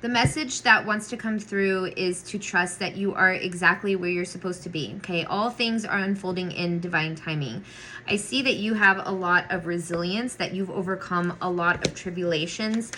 The message that wants to come through is to trust that you are exactly where you're supposed to be, okay? All things are unfolding in divine timing. I see that you have a lot of resilience, that you've overcome a lot of tribulations.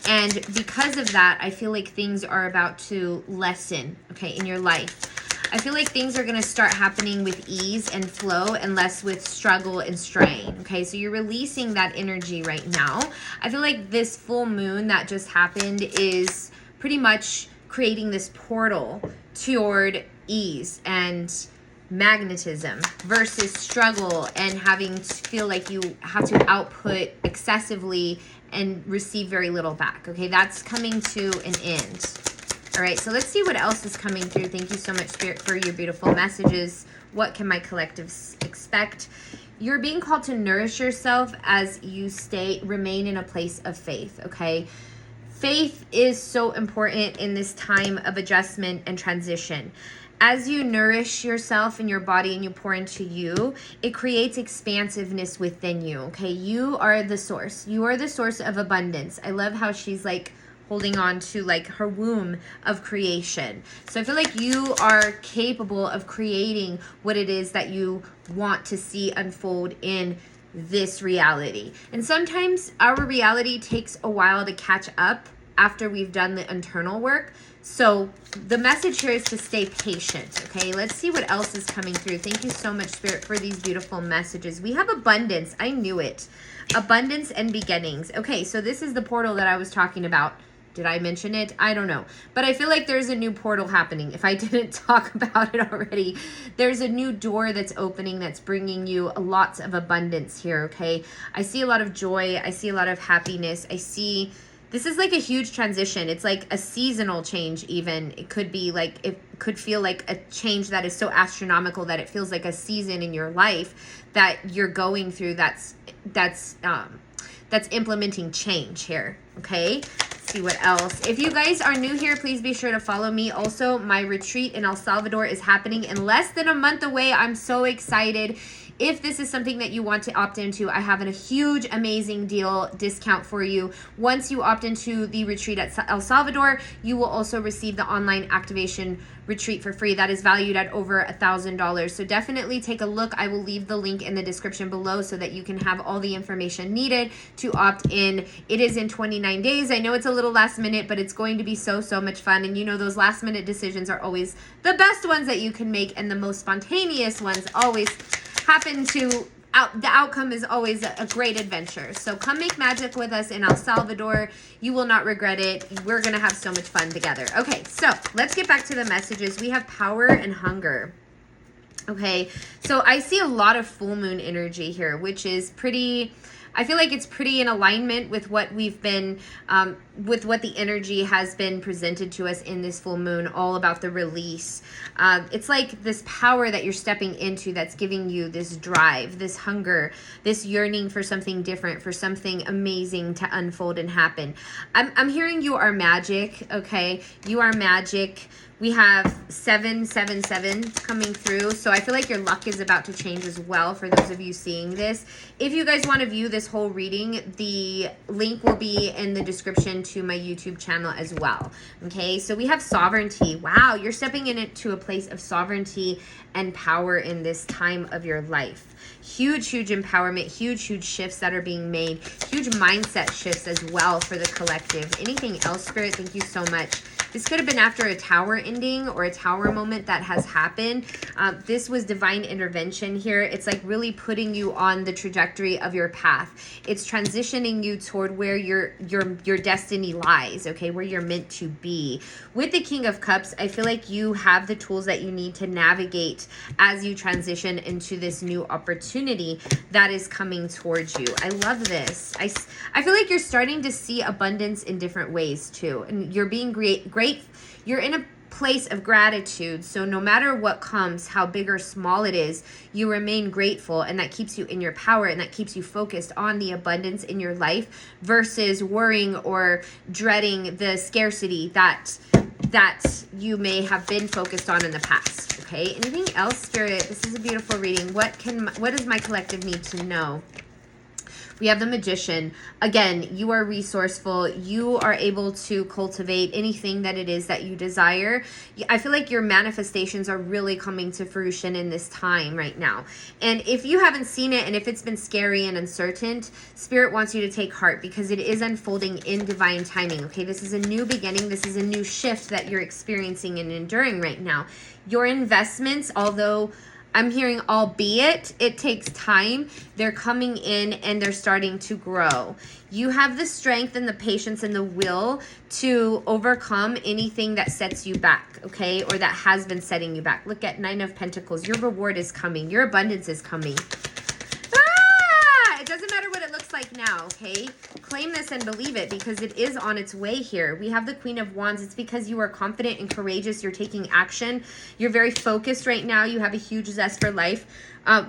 And because of that, I feel like things are about to lessen, okay, in your life. I feel like things are going to start happening with ease and flow and less with struggle and strain. Okay, so you're releasing that energy right now. I feel like this full moon that just happened is pretty much creating this portal toward ease and magnetism versus struggle and having to feel like you have to output excessively and receive very little back. Okay, that's coming to an end. All right, so let's see what else is coming through. Thank you so much, Spirit, for your beautiful messages. What can my collectives expect? You're being called to nourish yourself as you remain in a place of faith, okay? Faith is so important in this time of adjustment and transition. As you nourish yourself and your body and you pour into you, it creates expansiveness within you, okay? You are the source. You are the source of abundance. I love how she's like holding on to like her womb of creation. So I feel like you are capable of creating what it is that you want to see unfold in this reality. And sometimes our reality takes a while to catch up after we've done the internal work. So the message here is to stay patient, okay? Let's see what else is coming through. Thank you so much, Spirit, for these beautiful messages. We have abundance. I knew it. Abundance and beginnings. Okay, so this is the portal that I was talking about. Did I mention it? I don't know. But I feel like there's a new portal happening. If I didn't talk about it already, there's a new door that's opening that's bringing you lots of abundance here, okay? I see a lot of joy. I see a lot of happiness. I see this is like a huge transition. It's like a seasonal change even. It could be like, it could feel like a change that is so astronomical that it feels like a season in your life that you're going through that's implementing change here, okay? See what else. If you guys are new here, please be sure to follow me. Also, my retreat in El Salvador is happening in less than a month away. I'm so excited. If this is something that you want to opt into, I have a huge, amazing deal discount for you. Once you opt into the retreat at El Salvador, you will also receive the online activation retreat for free. That is valued at over $1,000. So definitely take a look. I will leave the link in the description below so that you can have all the information needed to opt in. It is in 29 days. I know it's a little last minute, but it's going to be so much fun. And you know, those last minute decisions are always the best ones that you can make, and the most spontaneous ones always happen to the outcome is always a great adventure. So come make magic with us in El Salvador. You will not regret it. We're going to have so much fun together. Okay, so let's get back to the messages. We have power and hunger. Okay, so I see a lot of full moon energy here, which is pretty, I feel like it's pretty in alignment with what we've been, with what the energy has been presented to us in this full moon, all about the release. It's like this power that you're stepping into that's giving you this drive, this hunger, this yearning for something different, for something amazing to unfold and happen. I'm hearing you are magic, okay? You are magic. We have 777 coming through. So I feel like your luck is about to change as well for those of you seeing this. If you guys want to view this whole reading, the link will be in the description to my YouTube channel as well. Okay, so we have sovereignty. Wow, you're stepping into a place of sovereignty and power in this time of your life. Huge empowerment, huge shifts that are being made. Huge mindset shifts as well for the collective. Anything else, Spirit? Thank you so much. This could have been after a tower ending or a tower moment that has happened. This was divine intervention here. It's like really putting you on the trajectory of your path. It's transitioning you toward where your destiny lies, okay, where you're meant to be. With the King of Cups, I feel like you have the tools that you need to navigate as you transition into this new opportunity that is coming towards you. I love this. I feel like you're starting to see abundance in different ways too, and you're being great. You're in a place of gratitude. So no matter what comes, how big or small it is, you remain grateful, and that keeps you in your power, and that keeps you focused on the abundance in your life versus worrying or dreading the scarcity that you may have been focused on in the past. Okay, anything else, Spirit? This is a beautiful reading. What does my collective need to know? We have the Magician. Again, you are resourceful. You are able to cultivate anything that it is that you desire. I feel like your manifestations are really coming to fruition in this time right now. And if you haven't seen it, and if it's been scary and uncertain, Spirit wants you to take heart, because it is unfolding in divine timing. Okay, this is a new beginning. This is a new shift that you're experiencing and enduring right now. Your investments, although I'm hearing albeit it takes time, they're coming in and they're starting to grow. You have the strength and the patience and the will to overcome anything that sets you back, okay? Or that has been setting you back. Look at 9 of Pentacles. Your reward is coming. Your abundance is coming. It doesn't matter what it looks like now, okay? Claim this and believe it, because it is on its way here. We have the Queen of Wands. It's because you are confident and courageous. You're taking action. You're very focused right now. You have a huge zest for life.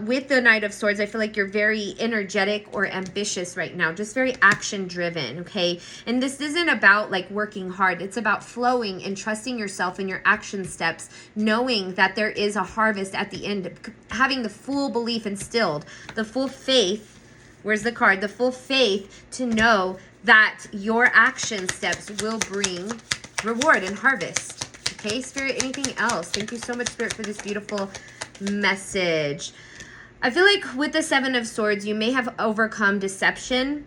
With the Knight of Swords, I feel like you're very energetic or ambitious right now, just very action driven, okay? And this isn't about like working hard. It's about flowing and trusting yourself in your action steps, knowing that there is a harvest at the end, having the full belief instilled, the full faith. Where's the card? The full faith to know that your action steps will bring reward and harvest. Okay, Spirit, anything else? Thank you so much, Spirit, for this beautiful message. I feel like with the 7 of Swords, you may have overcome deception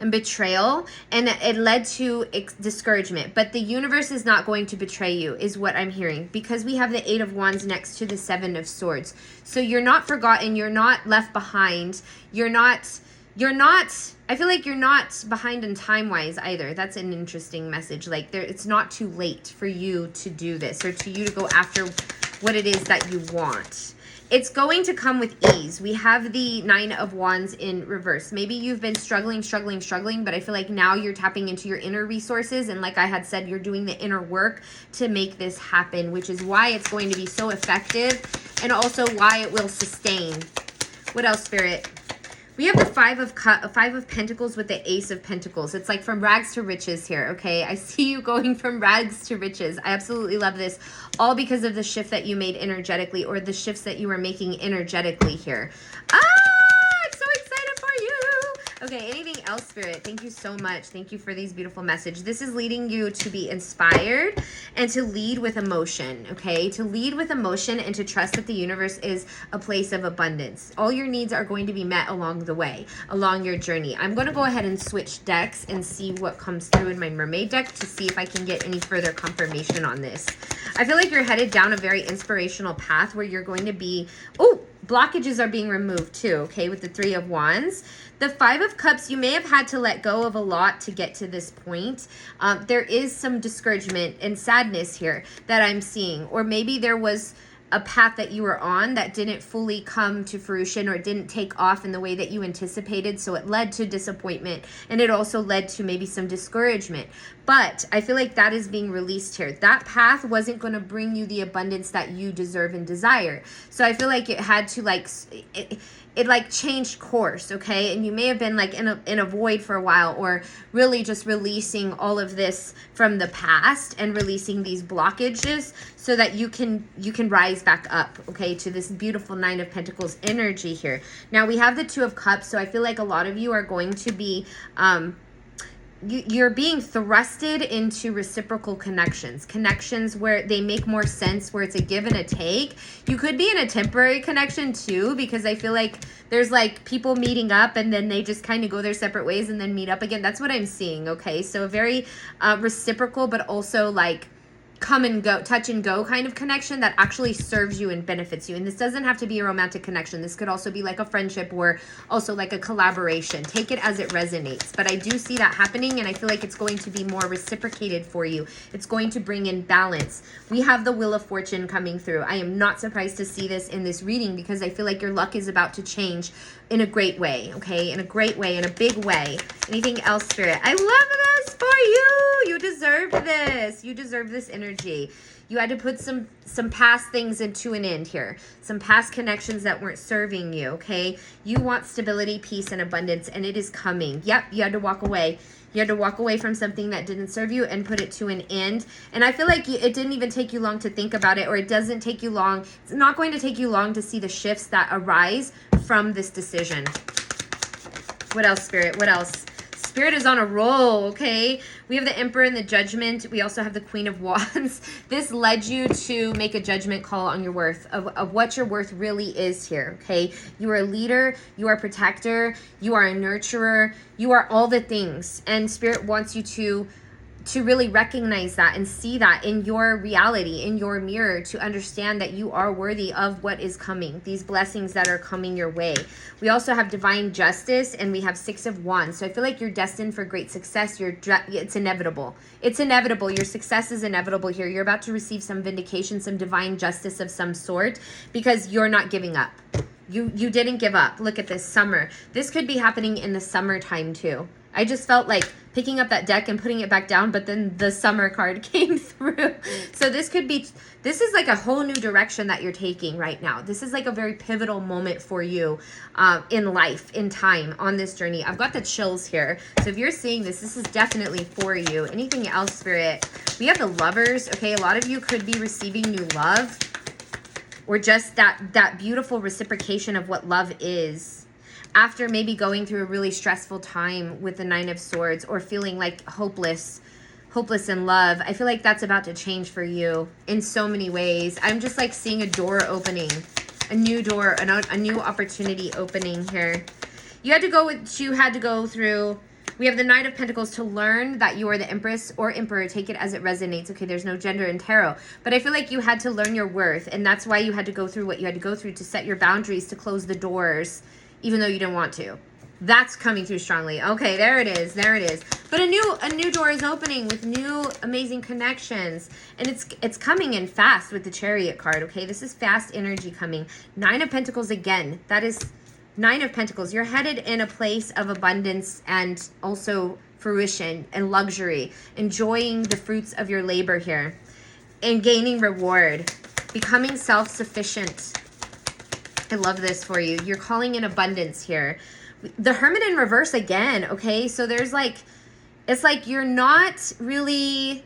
and betrayal, and it led to discouragement, but the universe is not going to betray you, is what I'm hearing, because we have the 8 of Wands next to the 7 of Swords. So you're not forgotten, you're not left behind, you're not, I feel like you're not behind in time-wise either. That's an interesting message. Like, it's not too late for you to do this, or to you to go after what it is that you want. It's going to come with ease. We have the 9 of Wands in reverse. Maybe you've been struggling, but I feel like now you're tapping into your inner resources. And like I had said, you're doing the inner work to make this happen, which is why it's going to be so effective, and also why it will sustain. What else, Spirit? We have the 5 of Pentacles with the Ace of Pentacles. It's like from rags to riches here, okay? I see you going from rags to riches. I absolutely love this. All because of the shift that you made energetically, or the shifts that you were making energetically here. I'm so excited for you. Okay, anything else, Spirit? Thank you so much. Thank you for these beautiful messages. This is leading you to be inspired and to lead with emotion, okay? To lead with emotion and to trust that the universe is a place of abundance. All your needs are going to be met along the way, along your journey. I'm going to go ahead and switch decks and see what comes through in my mermaid deck to see if I can get any further confirmation on this. I feel like you're headed down a very inspirational path where you're going to be, blockages are being removed too, okay, with the 3 of Wands. The 5 of Cups, you may have had to let go of a lot to get to this point. There is some discouragement and sadness here that I'm seeing, or maybe there was a path that you were on that didn't fully come to fruition, or didn't take off in the way that you anticipated, so it led to disappointment, and it also led to maybe some discouragement. But I feel like that is being released here. That path wasn't going to bring you the abundance that you deserve and desire. So I feel like it had to it like changed course, okay? And you may have been like in a void for a while, or really just releasing all of this from the past and releasing these blockages so that you can rise back up, okay, to this beautiful 9 of Pentacles energy here. Now we have the 2 of Cups, so I feel like a lot of you are going to be you're being thrusted into reciprocal connections where they make more sense, where it's a give and a take. You could be in a temporary connection too, because I feel like there's like people meeting up and then they just kind of go their separate ways and then meet up again. That's what I'm seeing, okay? So very reciprocal, but also like come and go, touch and go kind of connection that actually serves you and benefits you. And this doesn't have to be a romantic connection. This could also be like a friendship, or also like a collaboration. Take it as it resonates. But I do see that happening, and I feel like it's going to be more reciprocated for you. It's going to bring in balance. We have the Wheel of Fortune coming through. I am not surprised to see this in this reading, because I feel like your luck is about to change in a great way, okay? In a great way, in a big way. Anything else, Spirit? I love this for you. You deserve this. You deserve this energy. You had to put some past things into an end here. Some past connections that weren't serving you, okay? You want stability, peace, and abundance, and it is coming. Yep, you had to walk away. You had to walk away from something that didn't serve you and put it to an end. And I feel like it didn't even take you long to think about it, or it doesn't take you long. It's not going to take you long to see the shifts that arise from this decision. What else, Spirit? What else? Spirit is on a roll, okay? We have the Emperor and the Judgment. We also have the Queen of Wands. This led you to make a judgment call on your worth, of what your worth really is here, okay? You are a leader. You are a protector. You are a nurturer. You are all the things. And Spirit wants you to really recognize that and see that in your reality, in your mirror, to understand that you are worthy of what is coming, these blessings that are coming your way. We also have divine justice, and we have 6 of Wands. So I feel like you're destined for great success. It's inevitable. It's inevitable. Your success is inevitable here. You're about to receive some vindication, some divine justice of some sort, because you're not giving up. You didn't give up. Look at this summer. This could be happening in the summertime too. I just felt like picking up that deck and putting it back down, but then the summer card came through. So this is like a whole new direction that you're taking right now. This is like a very pivotal moment for you in life, in time, on this journey. I've got the chills here. So if you're seeing this is definitely for you. Anything else, Spirit? We have the Lovers. Okay, a lot of you could be receiving new love, or just that beautiful reciprocation of what love is. After maybe going through a really stressful time with the 9 of Swords, or feeling like hopeless in love, I feel like that's about to change for you in so many ways. I'm just like seeing a door opening, a new door, a new opportunity opening here. You had to go through. We have the Knight of Pentacles to learn that you are the Empress or Emperor. Take it as it resonates. Okay, there's no gender in tarot. But I feel like you had to learn your worth, and that's why you had to go through what you had to go through, to set your boundaries, to close the doors, even though you didn't want to. That's coming through strongly. Okay, there it is. There it is. But a new door is opening with new amazing connections. And it's coming in fast with the Chariot card, okay? This is fast energy coming. 9 of Pentacles again. That is 9 of Pentacles. You're headed in a place of abundance and also fruition and luxury. Enjoying the fruits of your labor here. And gaining reward. Becoming self-sufficient. I love this for you. You're calling in abundance here. The Hermit in reverse again, okay? So there's like, it's like you're not really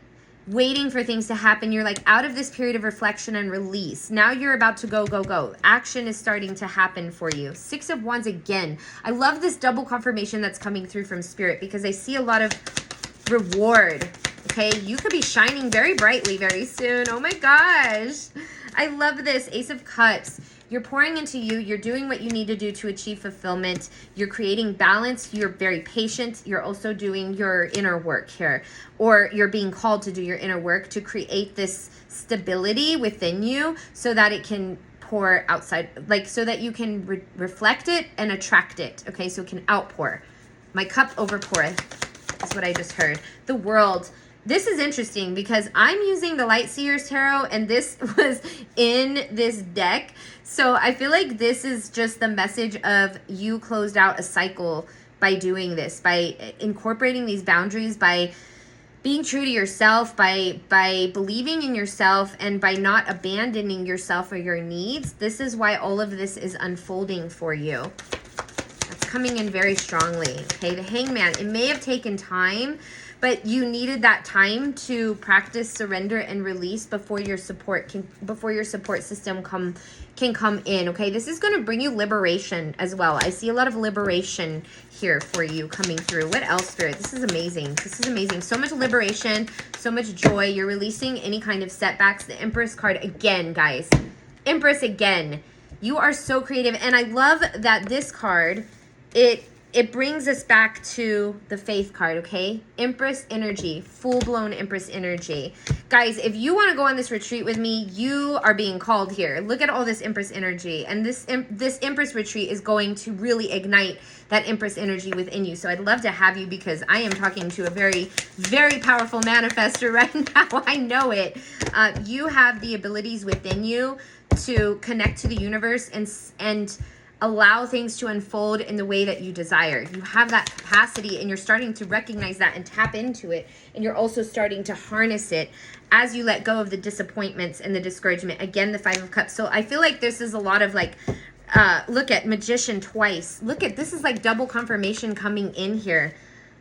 waiting for things to happen. You're like out of this period of reflection and release. Now you're about to go. Action is starting to happen for you. 6 of Wands again. I love this double confirmation that's coming through from Spirit, because I see a lot of reward, okay? You could be shining very brightly very soon. Oh my gosh. I love this. Ace of Cups. You're pouring into you. You're doing what you need to do to achieve fulfillment. You're creating balance. You're very patient. You're also doing your inner work here, or you're being called to do your inner work to create this stability within you so that it can pour outside, like so that you can reflect it and attract it. Okay, so it can outpour. My cup overpoureth. That's what I just heard. The World. This is interesting because I'm using the Light Seers Tarot, and this was in this deck. So I feel like this is just the message of you closed out a cycle by doing this, by incorporating these boundaries, by being true to yourself, by believing in yourself, and by not abandoning yourself or your needs. This is why all of this is unfolding for you. That's coming in very strongly. Okay, the Hangman. It may have taken time, but you needed that time to practice surrender and release before your support system can come in. Okay, this is going to bring you liberation as well. I see a lot of liberation here for you coming through. What else, Spirit? This is amazing. This is amazing. So much liberation, so much joy. You're releasing any kind of setbacks. The Empress card again, guys. Empress again. You are so creative, and I love that this card, it brings us back to the Faith card, okay? Empress energy, full-blown Empress energy. Guys, if you want to go on this retreat with me, you are being called here. Look at all this Empress energy. And this Empress retreat is going to really ignite that Empress energy within you. So I'd love to have you, because I am talking to a very, very powerful manifestor right now. I know it. You have the abilities within you to connect to the universe and allow things to unfold in the way that you desire. You have that capacity, and you're starting to recognize that and tap into it. And you're also starting to harness it as you let go of the disappointments and the discouragement. Again, the 5 of Cups. So I feel like this is a lot of like, look at Magician twice. Look at, this is like double confirmation coming in here.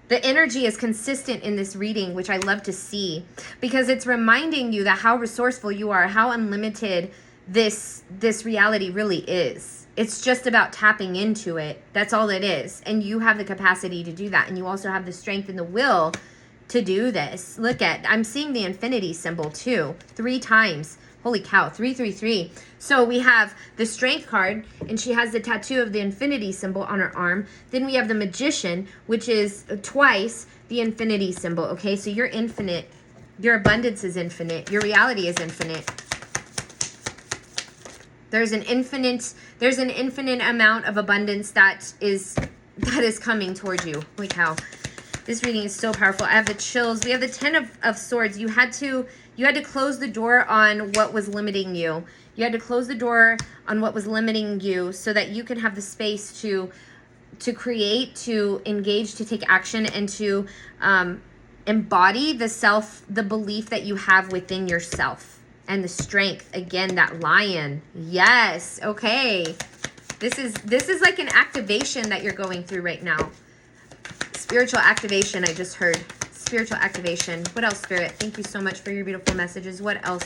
The energy is consistent in this reading, which I love to see, because it's reminding you that how resourceful you are, how unlimited this reality really is. It's just about tapping into it. That's all it is. And you have the capacity to do that. And you also have the strength and the will to do this. Look at, I'm seeing the infinity symbol too, 3 times. Holy cow, 333. So we have the strength card, and she has the tattoo of the infinity symbol on her arm. Then we have the magician, which is twice the infinity symbol. Okay, so you're infinite. Your abundance is infinite. Your reality is infinite. There's an infinite amount of abundance that is coming towards you. Holy cow. This reading is so powerful. I have the chills. We have the 10 of swords. You had to close the door on what was limiting you. You had to close the door on what was limiting you so that you can have the space to create, to engage, to take action, and to embody the belief that you have within yourself, and the strength. Again, that lion. Yes. Okay. This is like an activation that you're going through right now. Spiritual activation, I just heard. Spiritual activation. What else, Spirit? Thank you so much for your beautiful messages. What else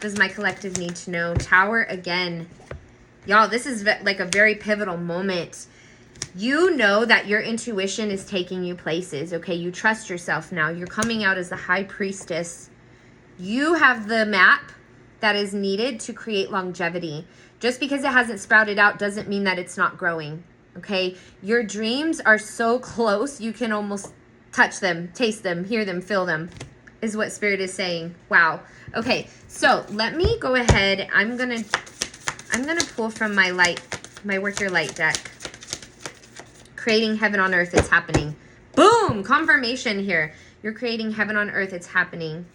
does my collective need to know? Tower again. Y'all, this is like a very pivotal moment. You know that your intuition is taking you places, okay? You trust yourself now. You're coming out as the high priestess. You have the map that is needed to create longevity. Just because it hasn't sprouted out doesn't mean that it's not growing. Okay, your dreams are so close, you can almost touch them, taste them, hear them, feel them, is what Spirit is saying. Wow. Okay, so let me go ahead. I'm gonna pull from my Work Your Light deck. Creating heaven on earth, it's happening. Boom! Confirmation here. You're creating heaven on earth, it's happening.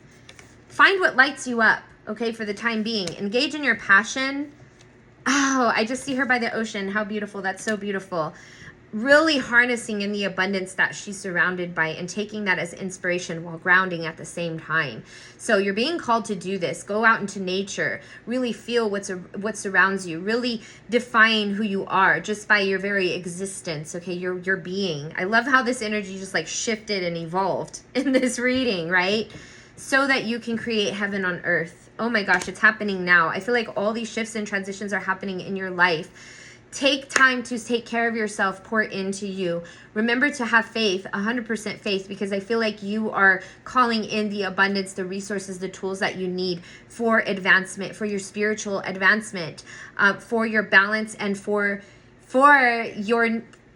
Find what lights you up, okay, for the time being. Engage in your passion. Oh, I just see her by the ocean. How beautiful. That's so beautiful. Really harnessing in the abundance that she's surrounded by and taking that as inspiration while grounding at the same time. So you're being called to do this. Go out into nature. Really feel what surrounds you. Really define who you are just by your very existence, okay? Your being. I love how this energy just like shifted and evolved in this reading, right? So that you can create heaven on earth. Oh my gosh, it's happening now. I feel like all these shifts and transitions are happening in your life. Take time to take care of yourself, pour into you. Remember to have faith, 100% faith, because I feel like you are calling in the abundance, the resources, the tools that you need for advancement, for your spiritual advancement, for your balance, and for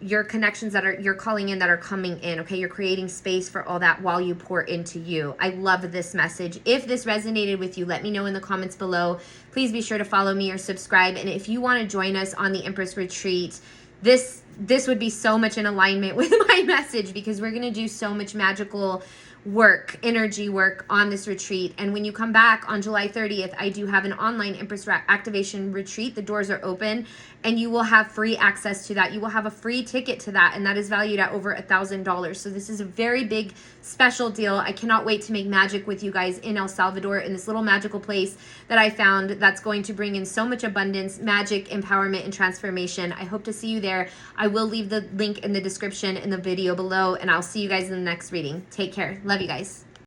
your connections that you're calling in, that are coming in, okay? You're creating space for all that while you pour into you. I love this message. If this resonated with you, let me know in the comments below. Please be sure to follow me or subscribe. And if you want to join us on the Empress Retreat, this would be so much in alignment with my message, because we're going to do so much magical work, energy work on this retreat. And when you come back on July 30th, I do have an online Empress Activation Retreat. The doors are open and you will have free access to that. You will have a free ticket to that, and that is valued at over $1,000. So this is a very big special deal. I cannot wait to make magic with you guys in El Salvador, in this little magical place that I found that's going to bring in so much abundance, magic, empowerment, and transformation. I hope to see you there. I will leave the link in the description in the video below, and I'll see you guys in the next reading. Take care. Love you guys.